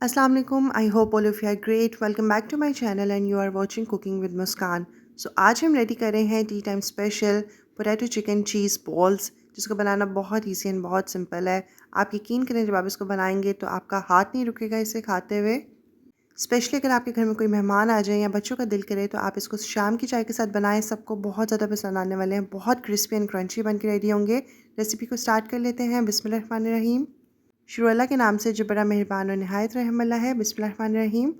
Assalamu alaikum. I hope all of you are great. Welcome back to my channel and you are watching Cooking with Muskan. So आज हम ready कर रहे हैं T time special potato chicken चीज़ balls, जिसको बनाना बहुत easy and बहुत simple है। आप यकीन करें जब आप इसको बनाएंगे तो आपका हाथ नहीं रुकेगा इसे खाते हुए। स्पेशली अगर आपके घर में कोई मेहमान आ जाए या बच्चों का दिल करे तो आप इसको शाम की चाय के साथ बनाएं, सबको बहुत ज़्यादा पसंद आने वाले हैं। बहुत क्रिस्पी एंड क्रंची बन के रेडी होंगे। रेसिपी को स्टार्ट कर लेते हैं। बिस्मिल्लाहिर्रहमानिर्रहीम। शुरू अल्लाह के नाम से जो बड़ा मेहरबान और नहायत रहमल्ला है। बिस्मिल्लाहिर्रहमानिर्रहीम।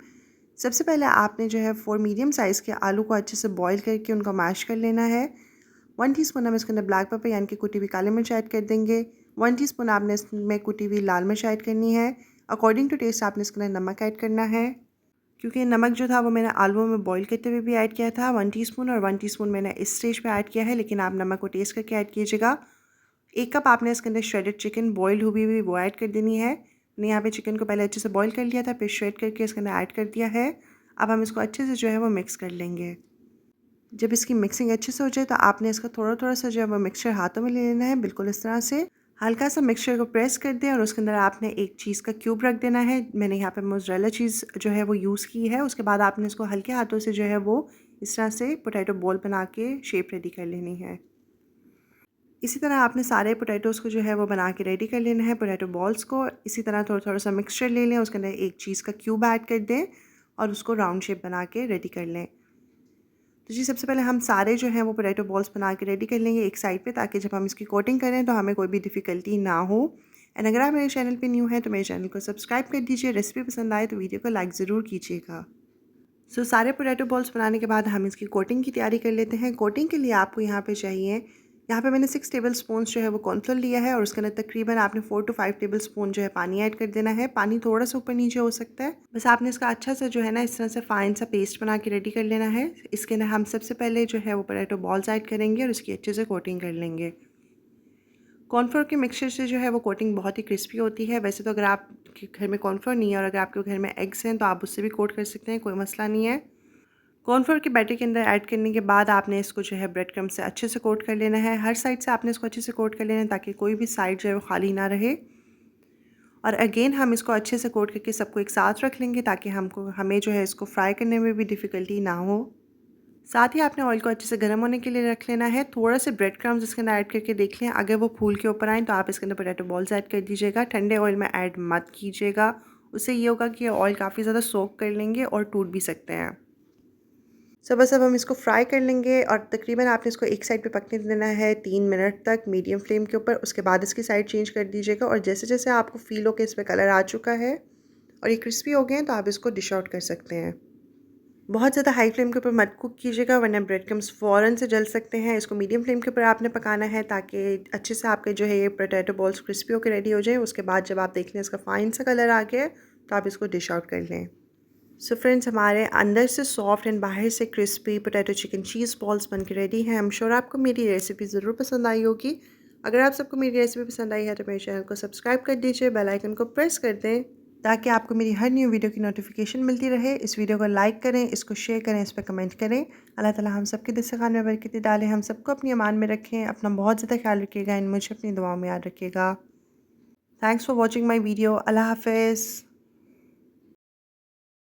सबसे पहले आपने जो है 4 मीडियम साइज़ के आलू को अच्छे से बॉईल करके उनको मैश कर लेना है। 1 टीस्पून हम इसके अंदर ब्लैक पेपर यानी कि कुटी हुई काली मिर्च ऐड कर देंगे। 1 टीस्पून आपने इसमें कुटी हुई लाल मिर्च ऐड करनी है। अकॉर्डिंग टू टेस्ट आपने इसके अंदर नमक ऐड करना है, क्योंकि नमक जो था वो मैंने आलूओं में बॉईल करते हुए भी ऐड किया था 1 टीस्पून, और 1 टीस्पून मैंने इस स्टेज पे ऐड किया है, लेकिन आप नमक को टेस्ट करके ऐड कीजिएगा। 1 कप आपने इसके अंदर श्रेडेड चिकन बॉईल हुई हुई वो ऐड कर देनी है। मैंने यहाँ पे चिकन को पहले अच्छे से बॉईल कर लिया था, फिर श्रेड करके इसके अंदर ऐड कर दिया है। अब हम इसको अच्छे से जो है वो मिक्स कर लेंगे। जब इसकी मिक्सिंग अच्छे से हो जाए तो आपने इसका थोड़ा थोड़ा सा जो है वो मिक्सचर हाथों में ले लेना है, बिल्कुल इस तरह से। हल्का सा मिक्सचर को प्रेस कर दें और उसके अंदर आपने एक चीज़ का क्यूब रख देना है। मैंने यहाँ पे मोज़रेला चीज़ जो है वो यूज़ की है। उसके बाद आपने इसको हल्के हाथों से जो है वो इस तरह से पोटैटो बॉल बना के शेप रेडी कर लेनी है। इसी तरह आपने सारे पोटैटोज़ को जो है वो बना के रेडी कर लेना है, पोटैटो बॉल्स को। इसी तरह थोड़ा थोड़ा सा मिक्सचर ले लें, उसके अंदर एक चीज़ का क्यूब ऐड कर दें और उसको राउंड शेप बना के रेडी कर लें। तो जी सबसे पहले हम सारे जो हैं वो पोटैटो बॉल्स बना के रेडी कर लेंगे एक साइड पे, ताकि जब हम इसकी कोटिंग करें तो हमें कोई भी डिफ़िकल्टी ना हो। एंड अगर आप मेरे चैनल पे न्यू हैं तो मेरे चैनल को सब्सक्राइब कर दीजिए। रेसिपी पसंद आए तो वीडियो को लाइक ज़रूर कीजिएगा। सो सारे पोटैटो बॉल्स बनाने के बाद हम इसकी कोटिंग की तैयारी कर लेते हैं। कोटिंग के लिए आपको यहाँ पे चाहिए, यहाँ पे मैंने 6 टेबल स्पून जो है वो कॉर्नफ्लोर लिया है, और उसके अंदर तकरीबन आपने 4 to 5 टेबल स्पून जो है पानी ऐड कर देना है। पानी थोड़ा सा ऊपर नीचे हो सकता है, बस आपने इसका अच्छा सा जो है ना इस तरह से फाइन सा पेस्ट बना के रेडी कर लेना है। इसके अंदर हम सबसे पहले जो है वो पोटैटो बॉल्स ऐड करेंगे और उसकी अच्छे से कोटिंग कर लेंगे। कॉर्नफ्लोर के मिक्सचर से जो है वो कोटिंग बहुत ही क्रिस्पी होती है। वैसे तो अगर आपके घर में कॉर्नफ्लोर नहीं है और अगर आपके घर में एग्स हैं तो आप उससे भी कोट कर सकते हैं, कोई मसला नहीं है। कॉर्नफ्लोर के बैटर के अंदर ऐड करने के बाद आपने इसको जो है ब्रेड क्रम्ब से अच्छे से कोट कर लेना है। हर साइड से आपने इसको अच्छे से कोट कर लेना है, ताकि कोई भी साइड जो है वो खाली ना रहे। और अगेन हम इसको अच्छे से कोट करके सबको एक साथ रख लेंगे, ताकि हमें जो है इसको फ्राई करने में भी डिफ़िकल्टी ना हो। साथ ही आपने ऑयल को अच्छे से गर्म होने के लिए रख लेना है। थोड़ा से ब्रेड क्रम्स इसके अंदर ऐड करके देख लें, अगर वो फूल के ऊपर आए तो आप इसके अंदर पोटैटो बॉल्स ऐड कर दीजिएगा। ठंडे ऑयल में ऐड मत कीजिएगा, उससे ये होगा कि ऑयल काफ़ी ज़्यादा सोक कर लेंगे और टूट भी सकते हैं। बस अब हम इसको फ्राई कर लेंगे और तकरीबन आपने इसको एक साइड पे पकने देना है 3 मिनट तक मीडियम फ्लेम के ऊपर। उसके बाद इसकी साइड चेंज कर दीजिएगा, और जैसे जैसे आपको फील हो कि इस पर कलर आ चुका है और ये क्रिस्पी हो गए हैं तो आप इसको डिश आउट कर सकते हैं। बहुत ज़्यादा हाई फ्लेम के ऊपर मत कुक कीजिएगा, वरना ब्रेड क्रम्स फ़ौरन से जल सकते हैं। इसको मीडियम फ्लेम के ऊपर आपने पकाना है, ताकि अच्छे से आपके जो है ये पोटैटो बॉल्स क्रिस्पी होकर रेडी हो जाए। उसके बाद जब आप देख लें इसका फाइन सा कलर आ गया तो आप इसको डिश आउट कर लें। सो फ्रेंड्स, हमारे अंदर से सॉफ्ट एंड बाहर से क्रिस्पी पोटैटो चिकन चीज़ बॉल्स बन के रेडी हैं। आई एम श्योर आपको मेरी रेसिपी ज़रूर पसंद आई होगी। अगर आप सबको मेरी रेसिपी पसंद आई है तो मेरे चैनल को सब्सक्राइब कर दीजिए, बेल आइकन को प्रेस कर दें, ताकि आपको मेरी हर न्यू वीडियो की नोटिफिकेशन मिलती रहे। इस वीडियो को लाइक करें, इसको शेयर करें, इस पर कमेंट करें। अल्लाह ताला हम सबके दस्तरखान में बरकत डालें, हम सबको अपनी अमान में रखें। अपना बहुत ज़्यादा ख्याल रखिएगा एंड मुझे अपनी दुआओं में याद रखिएगा। Thanks for watching my video. अल्लाह हाफिज़।